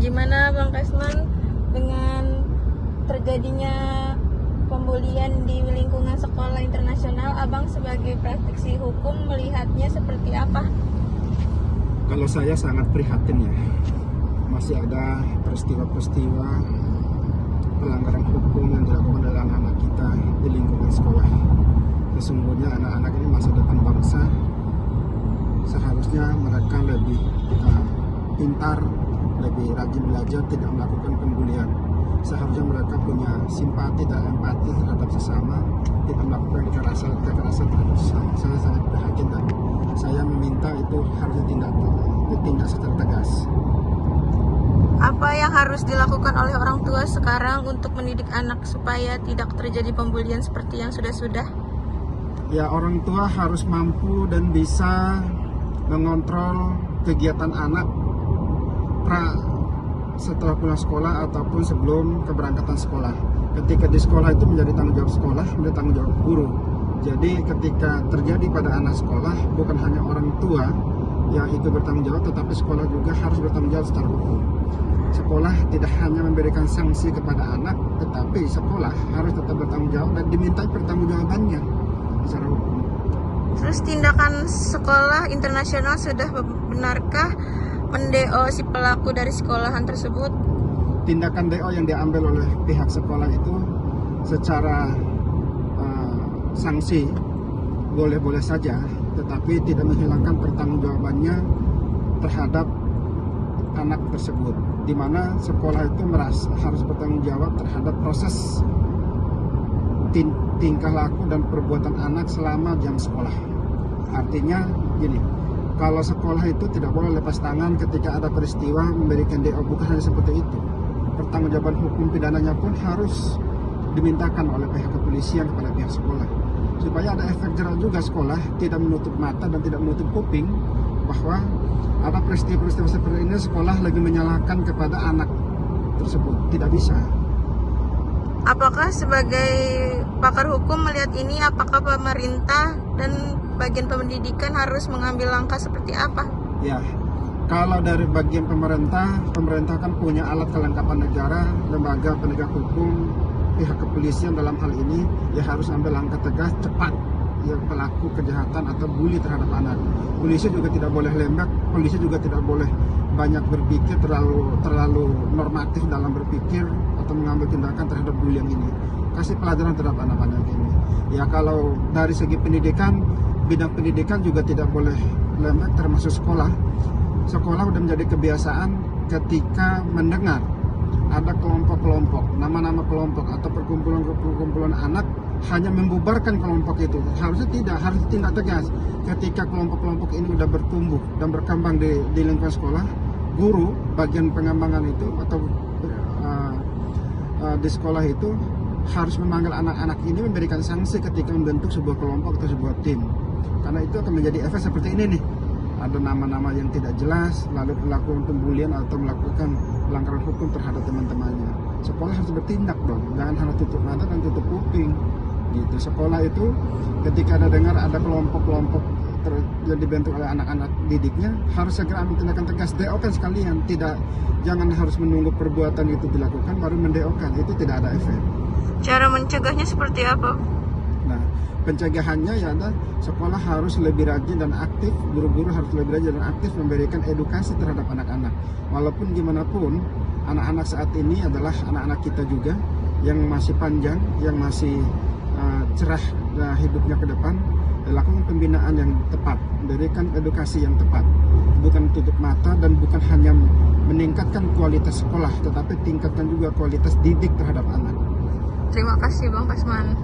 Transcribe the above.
Gimana Bang Kasman dengan terjadinya pembulian di lingkungan sekolah internasional? Abang sebagai praktisi hukum melihatnya seperti apa? Kalau saya sangat prihatin ya, masih ada peristiwa-peristiwa pelanggaran hukum yang dilakukan oleh anak-anak kita di lingkungan sekolah. Sesungguhnya anak-anak ini masa depan bangsa, seharusnya mereka lebih pintar, lebih rajin belajar, tidak melakukan pembulian. Seharusnya mereka punya simpati dan empati terhadap sesama, tidak melakukan kekerasan terhadap sesama. Saya sangat prihatin dan saya meminta itu harus ditindak secara tegas. Apa yang harus dilakukan oleh orang tua sekarang untuk mendidik anak supaya tidak terjadi pembulian seperti yang sudah-sudah? Ya, orang tua harus mampu dan bisa mengontrol kegiatan anak setelah pulang sekolah ataupun sebelum keberangkatan sekolah. Ketika di sekolah itu menjadi tanggung jawab sekolah, menjadi tanggung jawab guru. Jadi ketika terjadi pada anak sekolah, bukan hanya orang tua yang ikut bertanggung jawab, tetapi sekolah juga harus bertanggung jawab secara hukum. Sekolah tidak hanya memberikan sanksi kepada anak, tetapi sekolah harus tetap bertanggung jawab dan diminta pertanggungjawabannya secara hukum. Terus tindakan sekolah internasional sudah benarkah men-DO si pelaku dari sekolahan tersebut? Tindakan DO yang diambil oleh pihak sekolah itu secara sanksi boleh-boleh saja, tetapi tidak menghilangkan pertanggungjawabannya terhadap anak tersebut, di mana sekolah itu harus bertanggung jawab terhadap proses tingkah laku dan perbuatan anak selama jam sekolah. Artinya gini, kalau sekolah itu tidak boleh lepas tangan ketika ada peristiwa memberikan DO, bukan hanya seperti itu. Pertanggungjawaban hukum pidananya pun harus dimintakan oleh pihak kepolisian kepada pihak sekolah, supaya ada efek jerah juga. Sekolah tidak menutup mata dan tidak menutup kuping bahwa ada peristiwa-peristiwa seperti ini, sekolah lagi menyalahkan kepada anak tersebut. Tidak bisa. Apakah sebagai pakar hukum melihat ini, apakah pemerintah dan bagian pendidikan harus mengambil langkah seperti apa? Ya, kalau dari bagian pemerintah kan punya alat kelengkapan negara, lembaga penegak hukum, pihak kepolisian dalam hal ini ya harus ambil langkah tegas cepat yang pelaku kejahatan atau bully terhadap anak. Polisi juga tidak boleh lembek, polisi juga tidak boleh banyak berpikir, terlalu normatif dalam berpikir atau mengambil tindakan terhadap bullying ini. Kasih pelajaran terhadap anak-anak ini. Ya, kalau dari segi pendidikan, bidang pendidikan juga tidak boleh lembek, termasuk sekolah. Sekolah sudah menjadi kebiasaan ketika mendengar ada kelompok-kelompok, nama-nama kelompok atau perkumpulan anak, hanya membubarkan kelompok itu. Harusnya tidak, harus tindak tegas. Ketika kelompok-kelompok ini sudah bertumbuh dan berkembang di lingkungan sekolah, guru bagian pengembangan itu atau di sekolah itu harus memanggil anak-anak ini, memberikan sanksi ketika membentuk sebuah kelompok atau sebuah tim. Karena itu akan menjadi efek seperti ini nih. Ada nama-nama yang tidak jelas, lalu melakukan pembulian atau melakukan pelanggaran hukum terhadap teman-temannya. Sekolah harus bertindak dong, jangan hanya tutup mata dan tutup kuping. Gitu. Sekolah itu ketika dengar ada kelompok-kelompok yang dibentuk oleh anak-anak didiknya, harus segera ambil tindakan tegas, DO-kan sekalian. Jangan harus menunggu perbuatan itu dilakukan baru men-DO-kan, itu tidak ada efek. Cara mencegahnya seperti apa? Nah, pencegahannya ya ada sekolah harus lebih rajin dan aktif, guru-guru harus lebih rajin dan aktif memberikan edukasi terhadap anak-anak. Walaupun gimana pun, anak-anak saat ini adalah anak-anak kita juga yang masih panjang, yang masih cerah hidupnya ke depan. Lakukan pembinaan yang tepat, memberikan edukasi yang tepat, bukan tutup mata dan bukan hanya meningkatkan kualitas sekolah, tetapi tingkatkan juga kualitas didik terhadap anak. Terima kasih Bang Kasman.